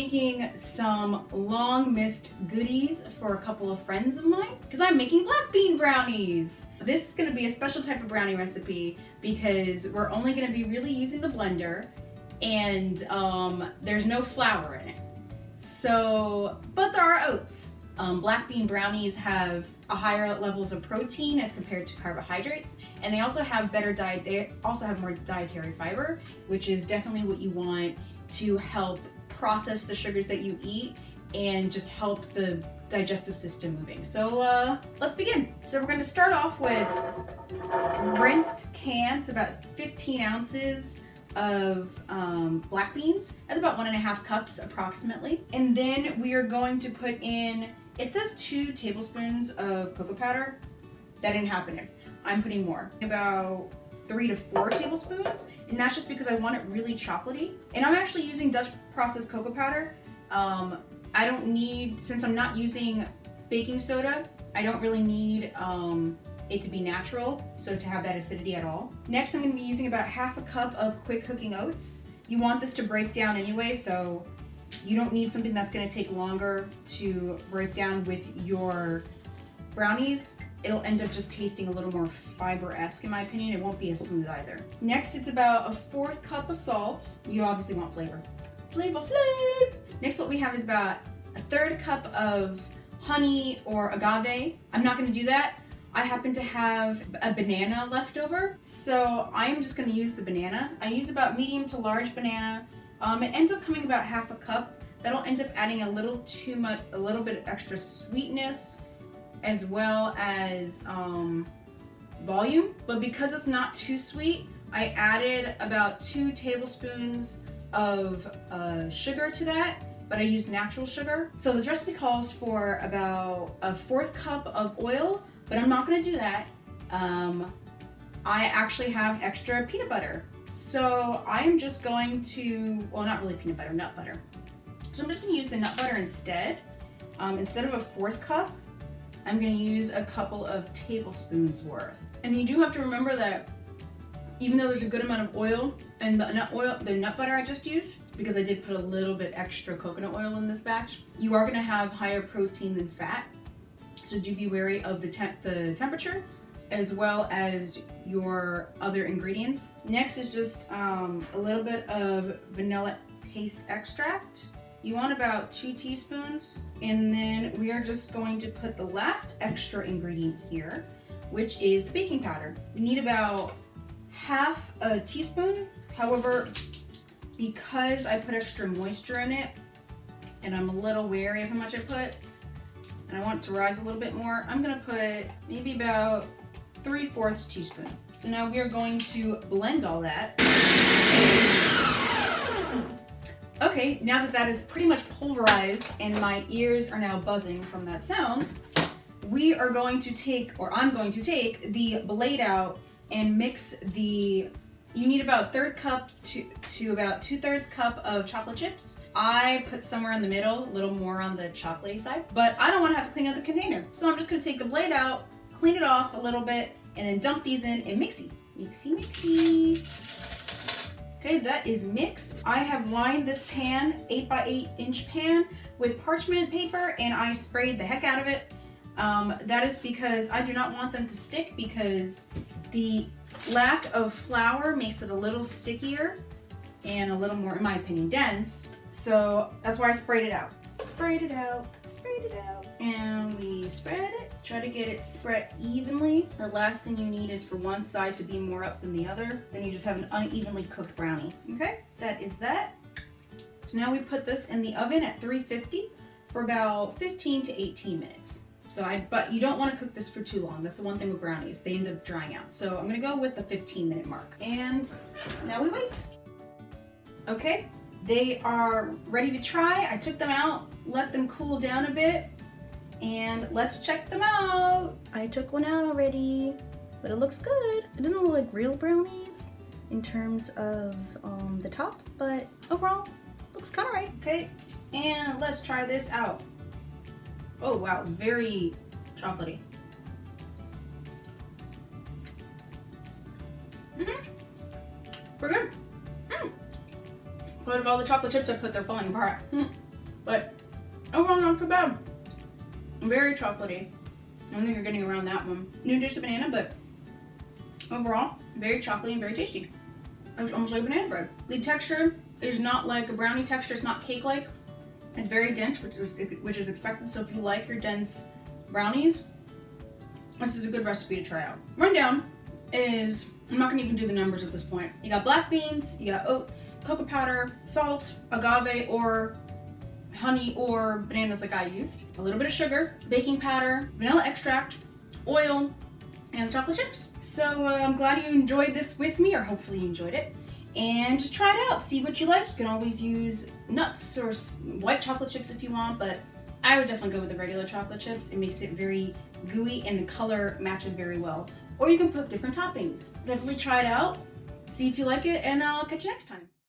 making some long missed goodies for a couple of friends of mine because I'm making black bean brownies. This is going to be a special type of brownie recipe because we're only going to be really using the blender and there's no flour in it. So, but there are oats. Black bean brownies have a higher levels of protein as compared to carbohydrates, and they also have more dietary fiber, which is definitely what you want to help process the sugars that you eat and just help the digestive system moving. So let's begin. So we're going to start off with rinsed cans, about 15 ounces of black beans. That's about 1.5 cups approximately. And then we are going to put in, it says 2 tablespoons of cocoa powder. That didn't happen. I'm putting more, about 3 to 4 tablespoons, and that's just because I want it really chocolatey. And I'm actually using Dutch processed cocoa powder. I don't need, since I'm not using baking soda, I don't really need it to be natural, so to have that acidity at all. Next, I'm going to be using about 1/2 cup of quick cooking oats. You want this to break down anyway, so you don't need something that's going to take longer to break down with your brownies. It'll end up just tasting a little more fiber-esque in my opinion. It won't be as smooth either. Next, it's about 1/4 cup of salt. You obviously want flavor. Flavor. Next, what we have is about 1/3 cup of honey or agave. I'm not going to do that. I happen to have a banana left over, so I am just going to use the banana. I use about medium to large banana. It ends up coming about 1/2 cup. That'll end up adding a little bit of extra sweetness as well as volume. But because it's not too sweet, I added about 2 tablespoons of sugar to that, but I used natural sugar. So this recipe calls for about 1/4 cup of oil, but I'm not going to do that. I actually have extra peanut butter. So I'm just going to, well, not really peanut butter, nut butter. So I'm just going to use the nut butter instead. Instead of a 1/4 cup, I'm going to use a couple of tablespoons worth. And you do have to remember that even though there's a good amount of oil and the nut butter I just used, because I did put a little bit extra coconut oil in this batch, you are going to have higher protein than fat. So do be wary of the temperature as well as your other ingredients. Next is just a little bit of vanilla paste extract. You want about 2 teaspoons. And then we are just going to put the last extra ingredient here, which is the baking powder. We need about 1/2 teaspoon. However, because I put extra moisture in it and I'm a little wary of how much I put, and I want it to rise a little bit more, I'm gonna put maybe about 3/4 teaspoon. So now we are going to blend all that. Okay, now that that is pretty much pulverized and my ears are now buzzing from that sound, we are going to take, or I'm going to take the blade out and mix the, you need about 1/3 cup to about 2/3 cup of chocolate chips. I put somewhere in the middle, a little more on the chocolatey side, but I don't want to have to clean out the container. So I'm just going to take the blade out, clean it off a little bit, and then dump these in and mixy. Okay, that is mixed. I have lined this pan, 8x8 inch pan, with parchment paper, and I sprayed the heck out of it. That is because I do not want them to stick, because the lack of flour makes it a little stickier and a little more, in my opinion, dense. So that's why I sprayed it out. And we spread it. Try to get it spread evenly. The last thing you need is for one side to be more up than the other. Then you just have an unevenly cooked brownie. Okay, that is that. So now we put this in the oven at 350 for about 15 to 18 minutes. But you don't want to cook this for too long. That's the one thing with brownies. They end up drying out. So I'm going to go with the 15-minute mark. And now we wait. Okay, they are ready to try. I took them out, let them cool down a bit, and let's check them out. I took one out already, but it looks good. It doesn't look like real brownies in terms of the top, but overall, looks kind of right. Okay, and let's try this out. Oh wow, very chocolatey. Pretty good. What of all the chocolate chips I put, they're falling apart. but overall not too bad. Very chocolatey. I don't think you're getting around that one. New dish of banana, but overall, very chocolatey and very tasty. It's almost like banana bread. The texture is not like a brownie texture. It's not cake-like. It's very dense, which is expected. So if you like your dense brownies, this is a good recipe to try out. Rundown is, I'm not going to even do the numbers at this point. You got black beans, you got oats, cocoa powder, salt, agave or honey or bananas like I used, a little bit of sugar, baking powder, vanilla extract, oil, and chocolate chips. So I'm glad you enjoyed this with me, or hopefully you enjoyed it. And just try it out, see what you like. You can always use nuts or white chocolate chips if you want, but I would definitely go with the regular chocolate chips. It makes it very gooey and the color matches very well. Or you can put different toppings. Definitely try it out, see if you like it, and I'll catch you next time.